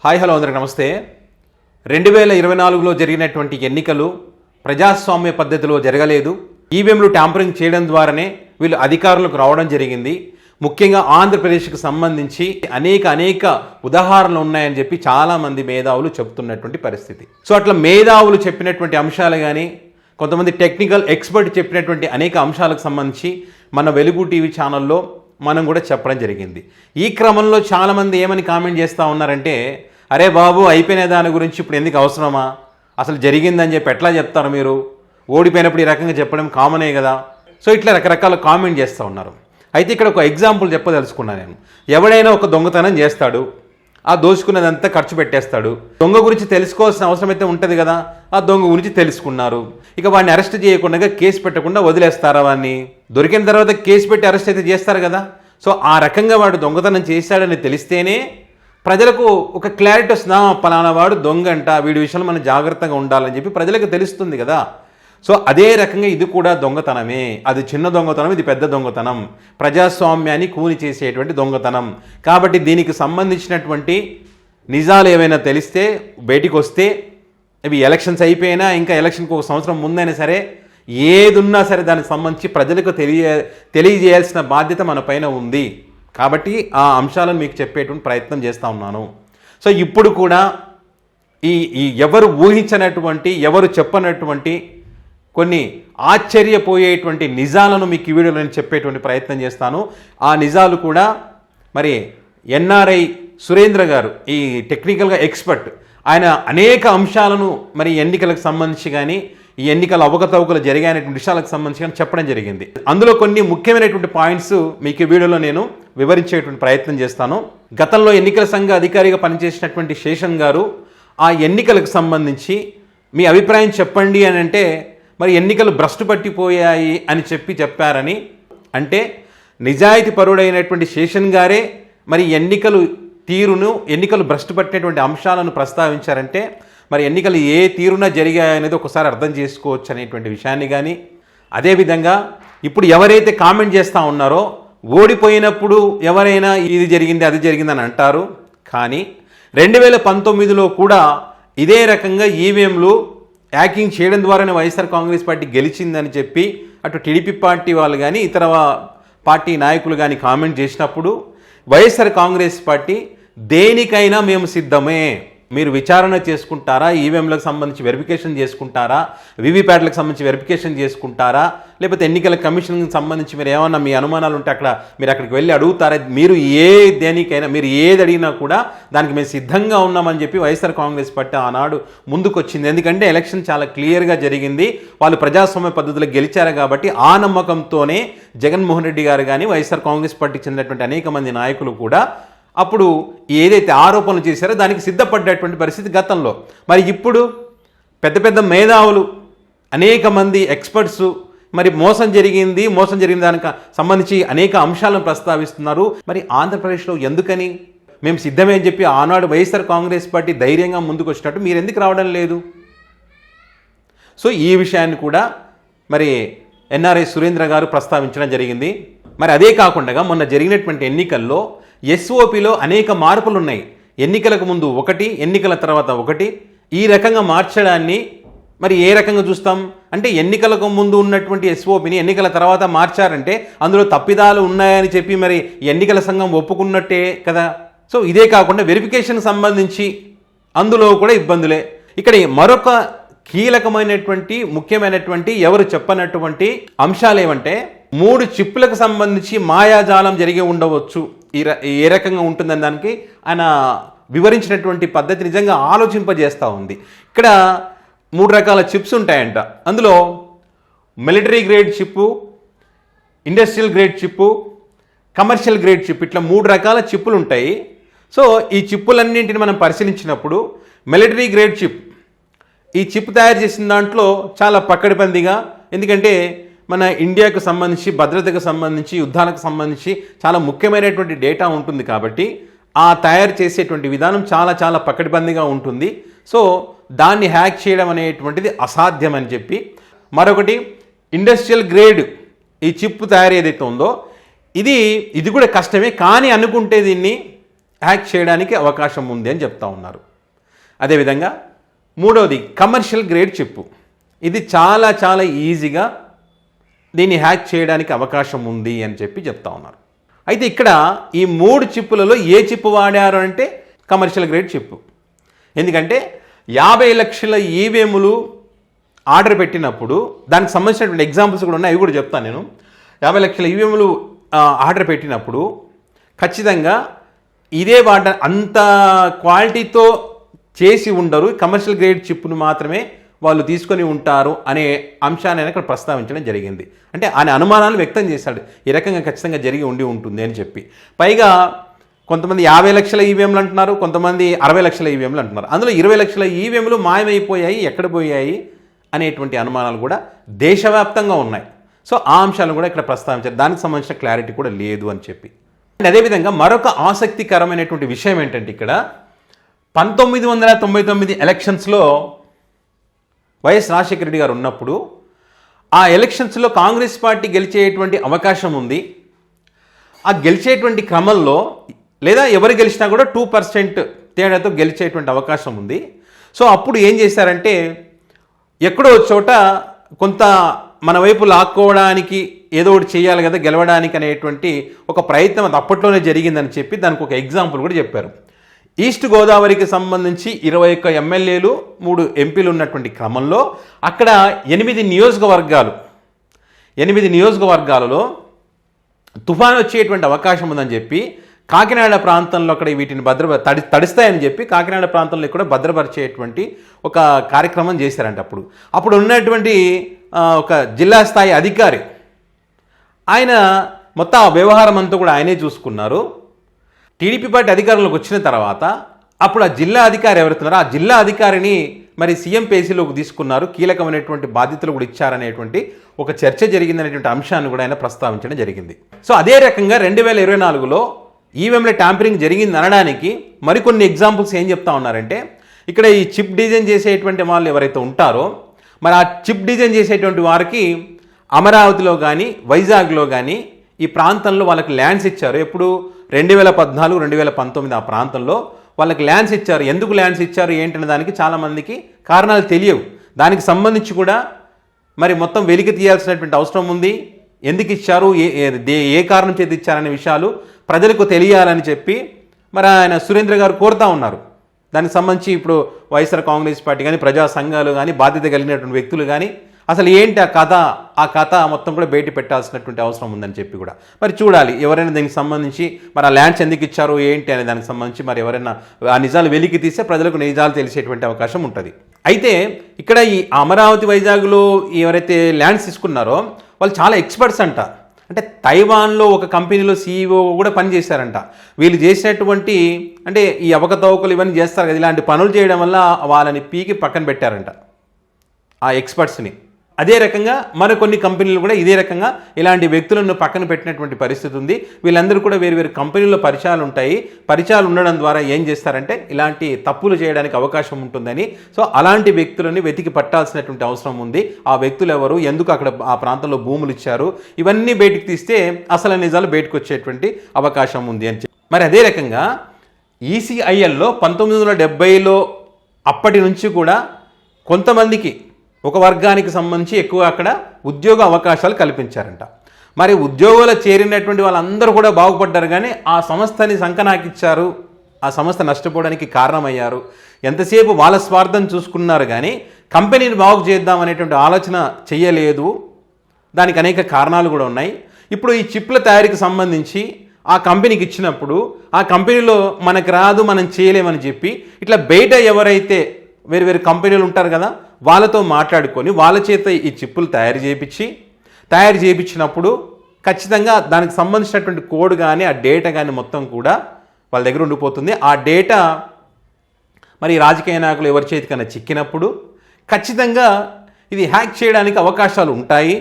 Hi hello అందరికి నమస్తే. 2024లో జరిగినటువంటి ఎన్నికలు ప్రజాస్వామ్య పద్ధతిలో జరగలేదు. ఈవీఎంలు ట్యాంపరింగ్ చేయడం ద్వారానే వీళ్ళు అధికారులకు రావడం జరిగింది. ముఖ్యంగా ఆంధ్రప్రదేశ్కి సంబంధించి అనేక ఉదాహరణలు ఉన్నాయని చెప్పి చాలామంది మేధావులు చెప్తున్నటువంటి పరిస్థితి. సో అట్లా మేధావులు చెప్పినటువంటి అంశాలు కానీ కొంతమంది టెక్నికల్ ఎక్స్పర్ట్ చెప్పినటువంటి అనేక అంశాలకు సంబంధించి మన వెలుగు టీవీ ఛానల్లో మనం కూడా చెప్పడం జరిగింది. ఈ క్రమంలో చాలామంది ఏమని కామెంట్ చేస్తూ ఉన్నారంటే, అరే బాబు అయిపోయిన దాని గురించి ఇప్పుడు ఎందుకు అవసరమా, అసలు జరిగిందని చెప్పి ఎట్లా చెప్తారు మీరు, ఓడిపోయినప్పుడు ఈ రకంగా చెప్పడం కామనే కదా. సో ఇట్లా రకరకాల కామెంట్ చేస్తూ ఉన్నారు. అయితే ఇక్కడ ఒక ఎగ్జాంపుల్ చెప్పదలుచుకున్నాను నేను. ఎవడైనా ఒక దొంగతనం చేస్తాడు, ఆ దోచుకున్నదంతా ఖర్చు పెట్టేస్తాడు. దొంగ గురించి తెలుసుకోవాల్సిన అవసరం అయితే ఉంటుంది కదా. ఆ దొంగ గురించి తెలుసుకున్నారు, ఇక వాడిని అరెస్ట్ చేయకుండా కేసు పెట్టకుండా వదిలేస్తారా? వాడిని దొరికిన తర్వాత కేసు పెట్టి అరెస్ట్ అయితే చేస్తారు కదా. సో ఆ రకంగా వాడు దొంగతనం చేశాడని తెలిస్తేనే ప్రజలకు ఒక క్లారిటీ వస్తుందా, పలానా వాడు దొంగ అంట, వీడి విషయంలో మనం జాగ్రత్తగా ఉండాలని చెప్పి ప్రజలకు తెలుస్తుంది కదా. సో అదే రకంగా ఇది కూడా దొంగతనమే. అది చిన్న దొంగతనం, ఇది పెద్ద దొంగతనం, ప్రజాస్వామ్యాన్ని కూని చేసేటువంటి దొంగతనం. కాబట్టి దీనికి సంబంధించినటువంటి నిజాలు ఏమైనా తెలిస్తే బయటికి వస్తే, ఇవి ఎలక్షన్స్ అయిపోయినా ఇంకా ఎలక్షన్కి ఒక సంవత్సరం ముందైనా సరే, ఏదున్నా సరే దానికి సంబంధించి ప్రజలకు తెలియజేయాల్సిన బాధ్యత మన పైన ఉంది. కాబట్టి ఆ అంశాలను మీకు చెప్పేటువంటి ప్రయత్నం చేస్తూ ఉన్నాను. సో ఇప్పుడు కూడా ఈ ఎవరు ఊహించినటువంటి, ఎవరు చెప్పనటువంటి కొన్ని ఆశ్చర్యపోయేటువంటి నిజాలను మీకు ఈ వీడియోలో నేను చెప్పేటువంటి ప్రయత్నం చేస్తాను. ఆ నిజాలు కూడా మరి ఎన్ఆర్ఐ సురేంద్ర గారు, ఈ టెక్నికల్గా ఎక్స్పర్ట్, ఆయన అనేక అంశాలను మరి ఎన్నికలకు సంబంధించి కానీ ఈ ఎన్నికల అవకతవకలు జరిగాయనేటువంటి విషయాలకు సంబంధించి కానీ చెప్పడం జరిగింది. అందులో కొన్ని ముఖ్యమైనటువంటి పాయింట్స్ మీకు ఈ వీడియోలో నేను వివరించేటువంటి ప్రయత్నం చేస్తాను. గతంలో ఎన్నికల సంఘ అధికారిగా పనిచేసినటువంటి శేషన్ గారు ఆ ఎన్నికలకు సంబంధించి మీ అభిప్రాయం చెప్పండి అని అంటే, మరి ఎన్నికలు భ్రష్టు పట్టిపోయాయి అని చెప్పారని, అంటే నిజాయితీ పరుడైనటువంటి శేషన్ గారే మరి ఎన్నికలు భ్రష్టు పట్టినటువంటి అంశాలను ప్రస్తావించారంటే మరి ఎన్నికలు ఏ తీరున జరిగాయనేది ఒకసారి అర్థం చేసుకోవచ్చు అనేటువంటి విషయాన్ని కానీ, అదేవిధంగా ఇప్పుడు ఎవరైతే కామెంట్ చేస్తూ ఉన్నారో, ఓడిపోయినప్పుడు ఎవరైనా ఇది జరిగింది అది జరిగిందని అంటారు, కానీ 2019లో కూడా ఇదే రకంగా ఈవీఎంలు హ్యాకింగ్ చేయడం ద్వారానే వైఎస్ఆర్ కాంగ్రెస్ పార్టీ గెలిచిందని చెప్పి అటు టీడీపీ పార్టీ వాళ్ళు కానీ ఇతర పార్టీ నాయకులు కానీ కామెంట్ చేసినప్పుడు, వైఎస్ఆర్ కాంగ్రెస్ పార్టీ దేనికైనా మేము సిద్ధమే, మీరు విచారణ చేసుకుంటారా, ఈవీఎంలకు సంబంధించి వెరిఫికేషన్ చేసుకుంటారా, వీవీప్యాట్లకు సంబంధించి వెరిఫికేషన్ చేసుకుంటారా, లేకపోతే ఎన్నికల కమిషన్కి సంబంధించి మీరు ఏమన్నా మీ అనుమానాలు ఉంటే మీరు అక్కడికి వెళ్ళి అడుగుతారా, మీరు దేనికైనా మీరు ఏది అడిగినా కూడా దానికి మేము సిద్ధంగా ఉన్నామని చెప్పి వైఎస్ఆర్ కాంగ్రెస్ పార్టీ ఆనాడు ముందుకొచ్చింది. ఎందుకంటే ఎలక్షన్ చాలా క్లియర్గా జరిగింది, వాళ్ళు ప్రజాస్వామ్య పద్ధతిలో గెలిచారు కాబట్టి ఆ నమ్మకంతోనే జగన్మోహన్ రెడ్డి గారు కానీ వైఎస్ఆర్ కాంగ్రెస్ పార్టీకి చెందినటువంటి అనేక మంది నాయకులు కూడా అప్పుడు ఏదైతే ఆరోపణలు చేశారో దానికి సిద్ధపడ్డటువంటి పరిస్థితి గతంలో. మరి ఇప్పుడు పెద్ద మేధావులు, అనేక మంది ఎక్స్పర్ట్స్ మరి మోసం జరిగిన దానికి సంబంధించి అనేక అంశాలను ప్రస్తావిస్తున్నారు. మరి ఆంధ్రప్రదేశ్లో ఎందుకని మేము సిద్ధమే అని చెప్పి ఆనాడు వైఎస్ఆర్ కాంగ్రెస్ పార్టీ ధైర్యంగా ముందుకు వచ్చినట్టు మీరు ఎందుకు రావడం లేదు? సో ఈ విషయాన్ని కూడా మరి ఎన్ఆర్ఐ సురేంద్ర గారు ప్రస్తావించడం జరిగింది. మరి అదే కాకుండా మొన్న జరిగినటువంటి ఎన్నికల్లో ఎస్ఓపిలో అనేక మార్పులు ఉన్నాయి. ఎన్నికలకు ముందు ఒకటి, ఎన్నికల తర్వాత ఒకటి, ఈ రకంగా మార్చడాన్ని మరి ఏ రకంగా చూస్తాం అంటే, ఎన్నికలకు ముందు ఉన్నటువంటి ఎస్ఓపిని ఎన్నికల తర్వాత మార్చారంటే అందులో తప్పిదాలు ఉన్నాయని చెప్పి మరి ఎన్నికల సంఘం ఒప్పుకున్నట్టే కదా. సో ఇదే కాకుండా వెరిఫికేషన్ సంబంధించి అందులో కూడా ఇబ్బందులే. ఇక్కడ మరొక కీలకమైనటువంటి ముఖ్యమైనటువంటి ఎవరు చెప్పనటువంటి అంశాలు ఏమంటే, 3 చిప్పులకు సంబంధించి మాయాజాలం జరిగి ఉండవచ్చు, ఏ రకంగా ఉంటుందని దానికి ఆయన వివరించినటువంటి పద్ధతి నిజంగా ఆలోచింపజేస్తూ ఉంది. ఇక్కడ 3 రకాల చిప్స్ ఉంటాయంట. అందులో military grade chip, industrial grade chip, commercial grade chip, ఇట్లా 3 రకాల చిప్పులు ఉంటాయి. సో ఈ చిప్పులన్నింటిని మనం పరిశీలించినప్పుడు మిలిటరీ గ్రేడ్ చిప్, ఈ చిప్ తయారు చేసిన దాంట్లో చాలా పకడ్బందీగా, ఎందుకంటే మన ఇండియాకు సంబంధించి, భద్రతకు సంబంధించి, యుద్ధాలకు సంబంధించి చాలా ముఖ్యమైనటువంటి డేటా ఉంటుంది కాబట్టి ఆ తయారు చేసేటువంటి విధానం చాలా పకడ్బందీగా ఉంటుంది. సో దాన్ని హ్యాక్ చేయడం అనేటువంటిది అసాధ్యం అని చెప్పి, మరొకటి ఇండస్ట్రియల్ గ్రేడ్ ఈ చిప్ తయారు ఏదైతే ఉందో ఇది కూడా కష్టమే, కానీ అనుకుంటే దీన్ని హ్యాక్ చేయడానికి అవకాశం ఉంది అని చెప్తా ఉన్నారు. అదేవిధంగా మూడవది కమర్షియల్ గ్రేడ్ చిప్. ఇది చాలా చాలా ఈజీగా దీన్ని హ్యాక్ చేయడానికి అవకాశం ఉంది అని చెప్పి చెప్తా ఉన్నారు. అయితే ఇక్కడ ఈ 3 చిప్పులలో ఏ చిప్ వాడారు అంటే కమర్షియల్ గ్రేడ్ చిప్. ఎందుకంటే 50 లక్షల ఈవీఎంలు ఆర్డర్ పెట్టినప్పుడు దానికి సంబంధించినటువంటి ఎగ్జాంపుల్స్ కూడా ఉన్నాయి, అవి కూడా చెప్తాను నేను. 50 లక్షల ఈవీఎంలు ఆర్డర్ పెట్టినప్పుడు ఖచ్చితంగా ఇదే అంత క్వాలిటీతో చేసి ఉండరు, కమర్షియల్ గ్రేడ్ చిప్ను మాత్రమే వాళ్ళు తీసుకొని ఉంటారు అనే అంశాన్ని ఇక్కడ ప్రస్తావించడం జరిగింది. అంటే ఆయన అనుమానాలు వ్యక్తం చేశాడు, ఈ రకంగా ఖచ్చితంగా జరిగి ఉంటుంది అని చెప్పి. పైగా కొంతమంది 50 లక్షల ఈవీఎంలు అంటున్నారు, కొంతమంది 60 లక్షల ఈవీఎంలు అంటున్నారు. అందులో 20 లక్షల ఈవీఎంలు మాయమైపోయాయి, ఎక్కడ పోయాయి అనేటువంటి అనుమానాలు కూడా దేశవ్యాప్తంగా ఉన్నాయి. సో ఆ అంశాలను కూడా ఇక్కడ ప్రస్తావించారు, దానికి సంబంధించిన క్లారిటీ కూడా లేదు అని చెప్పి. అదేవిధంగా మరొక ఆసక్తికరమైనటువంటి విషయం ఏంటంటే ఇక్కడ 1999 ఎలక్షన్స్లో వైఎస్ రాజశేఖర రెడ్డి గారు ఉన్నప్పుడు ఆ ఎలక్షన్స్లో కాంగ్రెస్ పార్టీ గెలిచేటువంటి అవకాశం ఉంది. ఆ గెలిచేటువంటి క్రమంలో లేదా ఎవరు గెలిచినా కూడా 2% తేడాతో గెలిచేటువంటి అవకాశం ఉంది. సో అప్పుడు ఏం చేశారంటే ఎక్కడో చోట కొంత మన వైపు లాక్కోవడానికి ఏదో ఒకటి చేయాలి కదా గెలవడానికి అనేటువంటి ఒక ప్రయత్నం అది అప్పట్లోనే జరిగిందని చెప్పి దానికి ఒక ఎగ్జాంపుల్ కూడా చెప్పారు. ఈస్ట్ గోదావరికి సంబంధించి 21 ఎమ్మెల్యేలు 3 ఎంపీలు ఉన్నటువంటి క్రమంలో అక్కడ 8 నియోజకవర్గాలలో తుఫాను వచ్చేటువంటి అవకాశం ఉందని చెప్పి కాకినాడ ప్రాంతంలో అక్కడ వీటిని తడిస్తాయని చెప్పి కాకినాడ ప్రాంతంలో కూడా భద్రపరిచేటువంటి ఒక కార్యక్రమం చేశారంట. అప్పుడు ఉన్నటువంటి ఒక జిల్లా స్థాయి అధికారి ఆయన మొత్తం ఆ వ్యవహారం అంతా కూడా ఆయనే చూసుకున్నారు. టీడీపీ పార్టీ అధికారంలోకి వచ్చిన తర్వాత అప్పుడు ఆ జిల్లా అధికారి ఎవరుతున్నారో ఆ జిల్లా అధికారిని మరి సీఎం పేసీలోకి తీసుకున్నారు, కీలకమైనటువంటి బాధ్యతలు కూడా ఇచ్చారనేటువంటి ఒక చర్చ జరిగిందనేటువంటి అంశాన్ని కూడా ఆయన ప్రస్తావించడం జరిగింది. సో అదే రకంగా 2024లో ఈవీఎంల ట్యాంపరింగ్ జరిగింది అనడానికి మరికొన్ని ఎగ్జాంపుల్స్ ఏం చెప్తా ఉన్నారంటే ఇక్కడ ఈ చిప్ డిజైన్ చేసేటువంటి వాళ్ళు ఎవరైతే ఉంటారో మరి ఆ చిప్ డిజైన్ చేసేటువంటి వారికి అమరావతిలో కానీ వైజాగ్లో కానీ ఈ ప్రాంతంలో వాళ్ళకి ల్యాండ్స్ ఇచ్చారు. ఎప్పుడు 2014, 2019 ఆ ప్రాంతంలో వాళ్ళకి ల్యాండ్స్ ఇచ్చారు. ఎందుకు ల్యాండ్స్ ఇచ్చారు ఏంటనే దానికి చాలామందికి కారణాలు తెలియవు. దానికి సంబంధించి కూడా మరి మొత్తం వెలికి తీయాల్సినటువంటి అవసరం ఉంది. ఎందుకు ఇచ్చారు, ఏ కారణం చేతి ఇచ్చారనే విషయాలు ప్రజలకు తెలియాలని చెప్పి మరి ఆయన సురేంద్ర గారు కోరుతా ఉన్నారు. దానికి సంబంధించి ఇప్పుడు వైఎస్ఆర్ కాంగ్రెస్ పార్టీ కానీ ప్రజా సంఘాలు కానీ బాధ్యత కలిగినటువంటి వ్యక్తులు కానీ అసలు ఏంటి ఆ కథ మొత్తం కూడా బయట పెట్టాల్సినటువంటి అవసరం ఉందని చెప్పి కూడా మరి చూడాలి. ఎవరైనా దీనికి సంబంధించి మరి ఆ ల్యాండ్స్ ఎందుకు ఇచ్చారు ఏంటి అనే దానికి సంబంధించి మరి ఎవరైనా ఆ నిజాలు వెలికి తీస్తే ప్రజలకు నిజాలు తెలిసేటువంటి అవకాశం ఉంటుంది. అయితే ఇక్కడ ఈ అమరావతి వైజాగ్లో ఎవరైతే ల్యాండ్స్ తీసుకున్నారో వాళ్ళు చాలా ఎక్స్పర్ట్స్ అంట. అంటే తైవాన్లో ఒక కంపెనీలో సీఈఓ కూడా పనిచేశారంట. వీళ్ళు చేసినటువంటి అంటే ఈ అవకతవకలు ఇవన్నీ చేస్తారు కదా, ఇలాంటి పనులు చేయడం వల్ల వాళ్ళని పీకి పక్కన పెట్టారంట ఆ ఎక్స్పర్ట్స్ని. అదే రకంగా మరికొన్ని కంపెనీలు కూడా ఇదే రకంగా ఇలాంటి వ్యక్తులను పక్కన పెట్టినటువంటి పరిస్థితి ఉంది. వీళ్ళందరూ కూడా వేరు కంపెనీల్లో పరిచయాలు ఉంటాయి. పరిచయాలు ఉండడం ద్వారా ఏం చేస్తారంటే ఇలాంటి తప్పులు చేయడానికి అవకాశం ఉంటుందని, సో అలాంటి వ్యక్తులని వెతికి పట్టాల్సినటువంటి అవసరం ఉంది. ఆ వ్యక్తులు ఎవరు, ఎందుకు అక్కడ ఆ ప్రాంతంలో భూములు ఇచ్చారు, ఇవన్నీ బయటికి తీస్తే అసలు నిజాలు బయటకు వచ్చేటువంటి అవకాశం ఉంది అని చెప్పి మరి అదే రకంగా ఈసీఐఎల్లో 1970లో అప్పటి నుంచి కూడా కొంతమందికి ఒక వర్గానికి సంబంధించి ఎక్కువ అక్కడ ఉద్యోగ అవకాశాలు కల్పించారంట. మరి ఉద్యోగాలు చేరినటువంటి వాళ్ళందరూ కూడా బాగుపడ్డారు, కానీ ఆ సంస్థని సంకనాకిచ్చారు, ఆ సంస్థ నష్టపోవడానికి కారణమయ్యారు. ఎంతసేపు వాళ్ళ స్వార్థం చూసుకున్నారు కానీ కంపెనీని బాగు చేద్దాం అనేటువంటి ఆలోచన చేయలేదు. దానికి అనేక కారణాలు కూడా ఉన్నాయి. ఇప్పుడు ఈ చిప్ల తయారీకి సంబంధించి ఆ కంపెనీకి ఇచ్చినప్పుడు ఆ కంపెనీలో మనకు రాదు, మనం చేయలేమని చెప్పి ఇట్లా బయట ఎవరైతే వేరు కంపెనీలు ఉంటారు కదా వాళ్ళతో మాట్లాడుకొని వాళ్ళ చేత ఈ చిప్పులు తయారు చేయించినప్పుడు ఖచ్చితంగా దానికి సంబంధించినటువంటి కోడ్ కానీ ఆ డేటా కానీ మొత్తం కూడా వాళ్ళ దగ్గర ఉండిపోతుంది. ఆ డేటా మరి రాజకీయ నాయకులు ఎవరి చేతికన్నా చిక్కినప్పుడు ఖచ్చితంగా ఇది హ్యాక్ చేయడానికి అవకాశాలు ఉంటాయి.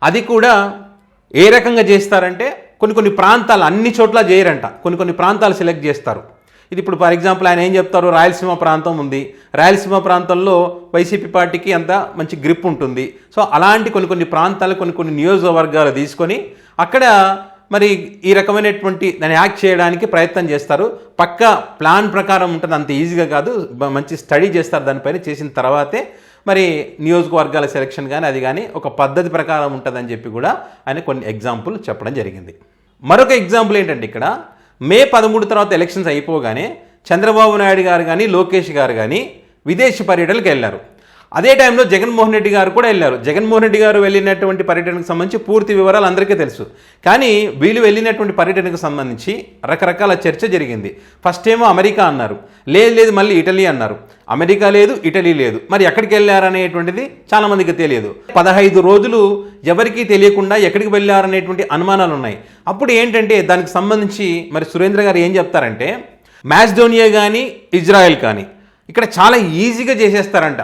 అది కూడా ఏ రకంగా చేస్తారంటే కొన్ని ప్రాంతాలు అన్ని చోట్ల చేయరంట, కొన్ని ప్రాంతాలు సెలెక్ట్ చేస్తారు. ఇది ఇప్పుడు ఫర్ ఎగ్జాంపుల్ ఆయన ఏం చెప్తారు, రాయలసీమ ప్రాంతం ఉంది, రాయలసీమ ప్రాంతంలో వైసీపీ పార్టీకి అంత మంచి గ్రిప్ ఉంటుంది. సో అలాంటి కొన్ని ప్రాంతాలు కొన్ని నియోజకవర్గాలు తీసుకొని అక్కడ మరి ఈ రకమైనటువంటి దాన్ని యాక్ట్ చేయడానికి ప్రయత్నం చేస్తారు. పక్కా ప్లాన్ ప్రకారం ఉంటుంది, అంత ఈజీగా కాదు. మంచి స్టడీ చేస్తారు దానిపైన. చేసిన తర్వాతే మరి నియోజకవర్గాల సెలక్షన్ కానీ అది కానీ ఒక పద్ధతి ప్రకారం ఉంటుందని చెప్పి కూడా ఆయన కొన్ని ఎగ్జాంపుల్ చెప్పడం జరిగింది. మరొక ఎగ్జాంపుల్ ఏంటంటే ఇక్కడ మే 13 తర్వాత ఎలక్షన్స్ అయిపోగానే చంద్రబాబు నాయుడు గారు కానీ లోకేష్ గారు కానీ విదేశీ పర్యటనలకు వెళ్ళారు. అదే టైంలో జగన్మోహన్ రెడ్డి గారు కూడా వెళ్ళారు. జగన్మోహన్ రెడ్డి గారు వెళ్ళినటువంటి పర్యటనకు సంబంధించి పూర్తి వివరాలు అందరికీ తెలుసు. కానీ వీళ్ళు వెళ్ళినటువంటి పర్యటనకు సంబంధించి రకరకాల చర్చ జరిగింది. ఫస్ట్ ఏమో అమెరికా అన్నారు, లేదు మళ్ళీ ఇటలీ అన్నారు. అమెరికా లేదు, ఇటలీ లేదు. మరి ఎక్కడికి వెళ్ళారనేటువంటిది చాలామందికి తెలియదు. 15 రోజులు ఎవరికీ తెలియకుండా ఎక్కడికి వెళ్ళారనేటువంటి అనుమానాలు ఉన్నాయి. అప్పుడు ఏంటంటే దానికి సంబంధించి మరి సురేంద్ర గారు ఏం చెప్తారంటే మాసిడోనియా కానీ ఇజ్రాయెల్ కానీ ఇక్కడ చాలా ఈజీగా చేసేస్తారంట.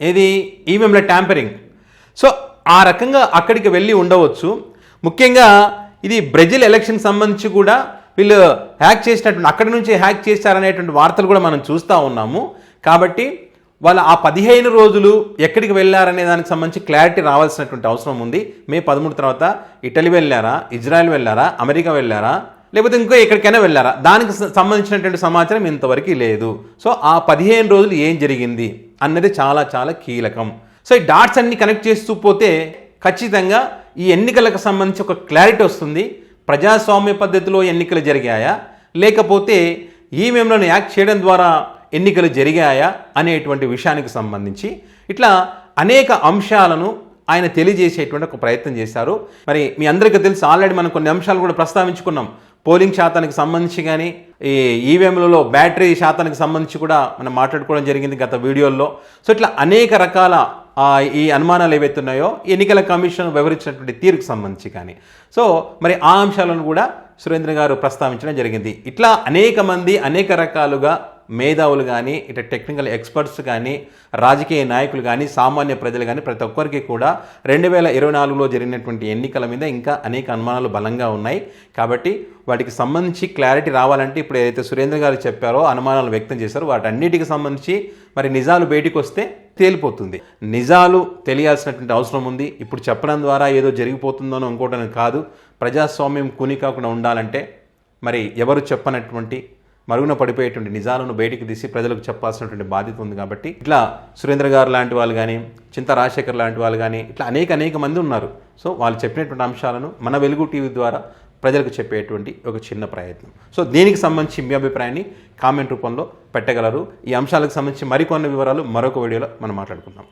ఏది ఈవీఎంల ట్యాంపరింగ్. సో ఆ రకంగా అక్కడికి వెళ్ళి ఉండవచ్చు. ముఖ్యంగా ఇది బ్రెజిల్ ఎలక్షన్ సంబంధించి కూడా వీళ్ళు హ్యాక్ చేసినటువంటి అక్కడి నుంచి హ్యాక్ చేశారనేటువంటి వార్తలు కూడా మనం చూస్తూ ఉన్నాము. కాబట్టి వాళ్ళు ఆ 15 రోజులు ఎక్కడికి వెళ్ళారనే దానికి సంబంధించి క్లారిటీ రావాల్సినటువంటి అవసరం ఉంది. మే 13 తర్వాత ఇటలీ వెళ్ళారా, ఇజ్రాయెల్ వెళ్ళారా, అమెరికా వెళ్ళారా, లేకపోతే ఇంకో ఎక్కడికైనా వెళ్ళారా, దానికి సంబంధించినటువంటి సమాచారం ఇంతవరకు లేదు. సో ఆ 15 రోజులు ఏం జరిగింది అన్నది చాలా చాలా కీలకం. సో ఈ డాట్స్ అన్ని కనెక్ట్ చేస్తూ పోతే ఖచ్చితంగా ఈ ఎన్నికలకు సంబంధించి ఒక క్లారిటీ వస్తుంది. ప్రజాస్వామ్య పద్ధతిలో ఎన్నికలు జరిగాయా, లేకపోతే ఈవీఎంలను యాక్ట్ చేయడం ద్వారా ఎన్నికలు జరిగాయా అనేటువంటి విషయానికి సంబంధించి ఇట్లా అనేక అంశాలను ఆయన తెలియజేసేటువంటి ఒక ప్రయత్నం చేశారు. మరి మీ అందరికీ తెలుసు, ఆల్రెడీ మనం కొన్ని అంశాలు కూడా ప్రస్తావించుకున్నాం. పోలింగ్ శాతానికి సంబంధించి కానీ ఈ ఈవీఎంలలో బ్యాటరీ శాతానికి సంబంధించి కూడా మనం మాట్లాడుకోవడం జరిగింది గత వీడియోల్లో. సో ఇట్లా అనేక రకాల ఈ అనుమానాలు ఏవైతే ఉన్నాయో ఎన్నికల కమిషన్ వివరించినటువంటి తీరుకు సంబంధించి కానీ సో మరి ఆ అంశాలను కూడా సురేంద్ర గారు ప్రస్తావించడం జరిగింది. ఇట్లా అనేక మంది అనేక రకాలుగా మేధావులు కానీ ఇట్లా టెక్నికల్ ఎక్స్పర్ట్స్ కానీ రాజకీయ నాయకులు కానీ సామాన్య ప్రజలు కానీ ప్రతి ఒక్కరికి కూడా 2024లో జరిగినటువంటి ఎన్నికల మీద ఇంకా అనేక అనుమానాలు బలంగా ఉన్నాయి. కాబట్టి వాటికి సంబంధించి క్లారిటీ రావాలంటే ఇప్పుడు ఏదైతే సురేంద్ర గారు చెప్పారో అనుమానాలు వ్యక్తం చేశారో వాటన్నిటికి సంబంధించి మరి నిజాలు బయటికి వస్తే తేలిపోతుంది. నిజాలు తెలియాల్సినటువంటి అవసరం ఉంది. ఇప్పుడు చెప్పడం ద్వారా ఏదో జరిగిపోతుందనో ఇంకోటని కాదు. ప్రజాస్వామ్యం కూని కాకుండా ఉండాలంటే మరి ఎవరు చెప్పనటువంటి మరుగున పడిపోయేటువంటి నిజాలను బయటికి తీసి ప్రజలకు చెప్పాల్సినటువంటి బాధ్యత ఉంది. కాబట్టి ఇట్లా సురేంద్ర గారు లాంటి వాళ్ళు కానీ చింతా రాజశేఖర్ లాంటి వాళ్ళు కానీ ఇట్లా అనేక మంది ఉన్నారు. సో వాళ్ళు చెప్పినటువంటి అంశాలను మన వెలుగు టీవీ ద్వారా ప్రజలకు చెప్పేటువంటి ఒక చిన్న ప్రయత్నం. సో దీనికి సంబంధించి మీ అభిప్రాయాన్ని కామెంట్ రూపంలో పెట్టగలరు. ఈ అంశాలకు సంబంధించి మరికొన్ని వివరాలు మరొక వీడియోలో మనం మాట్లాడుకుందాం.